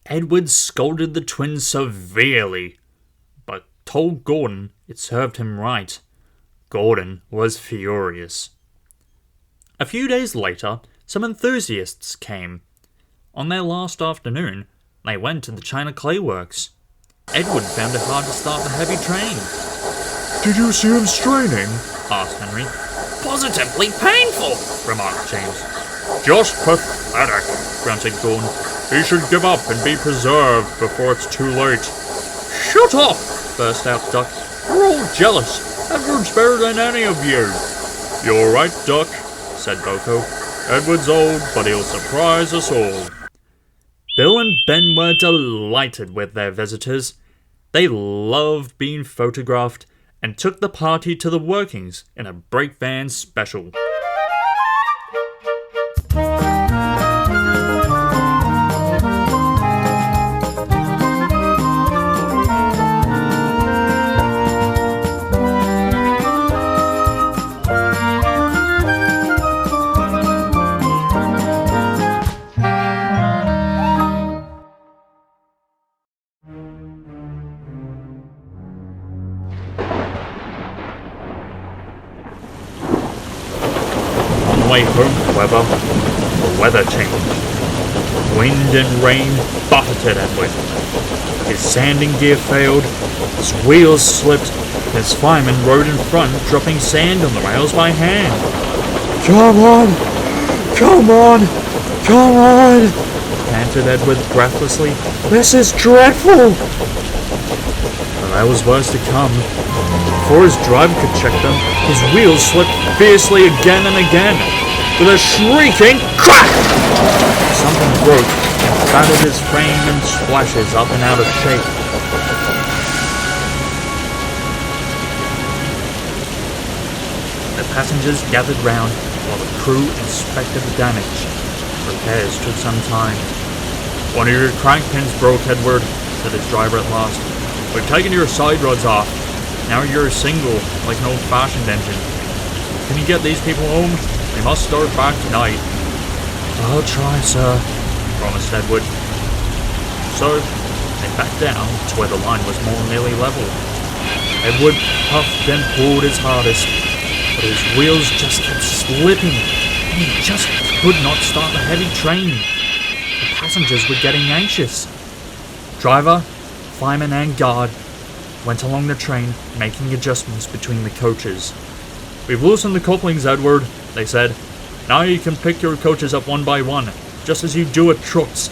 Edward scolded the twins severely, but told Gordon it served him right. Gordon was furious. A few days later, some enthusiasts came. On their last afternoon, they went to the China Clay Works. Edward found it hard to start the heavy train. "Did you see him straining?" asked Henry. Positively painful, remarked James. "Just pathetic," grunted Gordon. "He should give up and be preserved before it's too late." "Shut up!" burst out Duck. "You're all jealous. Edward's better than any of you." "You're right, Duck," said Boko. "Edward's old, but he'll surprise us all." Bill and Ben were delighted with their visitors. They loved being photographed and took the party to the workings in a brake van special. On the way home, however, the weather changed. Wind and rain buffeted Edward. His sanding gear failed, his wheels slipped, and his fireman rode in front, dropping sand on the rails by hand. "Come on! Come on! Come on!" panted Edward breathlessly. "This is dreadful!" But there was worse to come. Before his driver could check them, his wheels slipped fiercely again and again. With a shrieking crack! Something broke and battered his frame and splashes up and out of shape. The passengers gathered round while the crew inspected the damage. Repairs took some time. "One of your crank pins broke, Edward," said his driver at last. "We've taken your side rods off. Now you're single, like an old-fashioned engine. Can you get these people home? We must start back tonight." "I'll try, sir," promised Edward. So, they backed down to where the line was more nearly level. Edward puffed and pulled his hardest, but his wheels just kept slipping, and he just could not start the heavy train. The passengers were getting anxious. Driver, fireman and guard went along the train, making adjustments between the coaches. "We've loosened the couplings, Edward," they said. "Now you can pick your coaches up one by one, just as you do at trucks."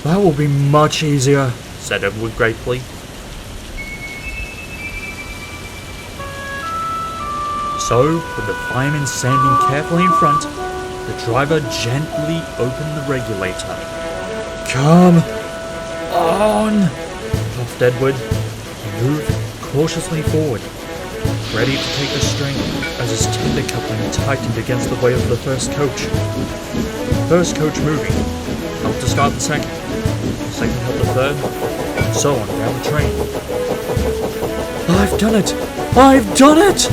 "That will be much easier," said Edward gratefully. So, with the fireman standing carefully in front, the driver gently opened the regulator. "Come on," puffed Edward. He moved cautiously forward, ready to take the strain as his tender coupling tightened against the weight of the first coach. First coach moving helped to start the second helped the third, and so on down the train. "I've done it! I've done it!"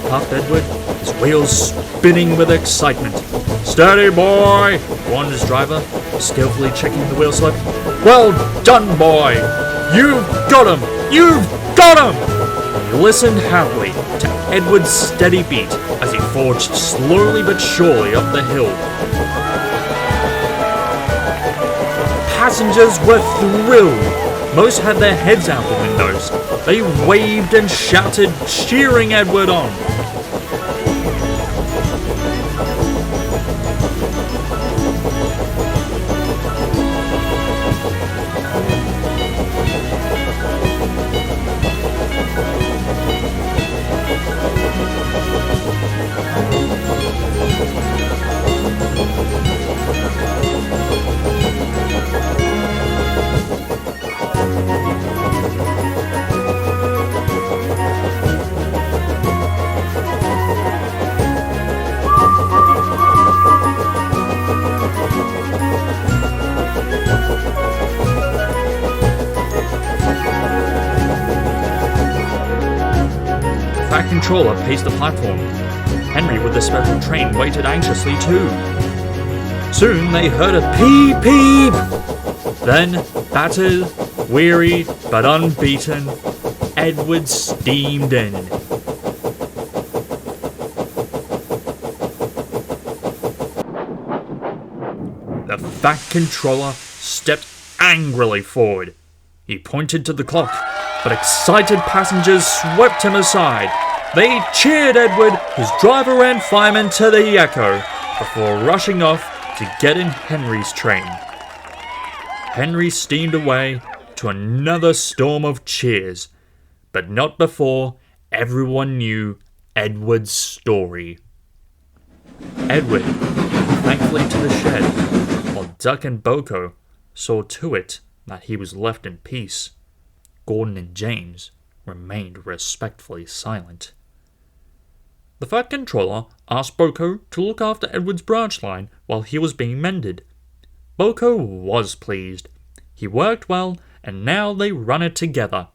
puffed Edward, his wheels spinning with excitement. "Steady, boy!" warned his driver, skillfully checking the wheel slip. "Well done, boy! You've got him! You've got him!" He listened happily to Edward's steady beat as he forged slowly but surely up the hill. Passengers were thrilled. Most had their heads out the windows. They waved and shouted, cheering Edward on. controller paced the platform. Henry with the special train waited anxiously too. Soon they heard a peep peep. Then, battered, weary, but unbeaten, Edward steamed in. The fat controller stepped angrily forward. He pointed to the clock, but excited passengers swept him aside. They cheered Edward, his driver and fireman to the echo, before rushing off to get in Henry's train. Henry steamed away to another storm of cheers, but not before everyone knew Edward's story. Edward went thankfully to the shed, while Duck and Boko saw to it that he was left in peace. Gordon and James remained respectfully silent. The fat controller asked Boko to look after Edward's branch line while he was being mended. Boko was pleased. He worked well, and now they run it together.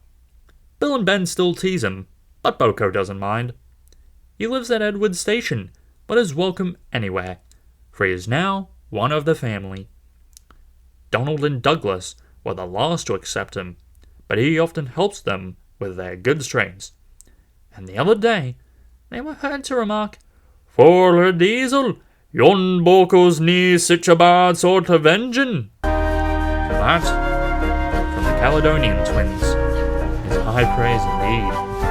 Bill and Ben still tease him, but Boko doesn't mind. He lives at Edward's station, but is welcome anywhere, for he is now one of the family. Donald and Douglas were the last to accept him, but he often helps them with their goods trains. And the other day, they were heard to remark, "For a diesel, yon Boko's nie such a bad sort of engine." That, from the Caledonian twins, is high praise indeed.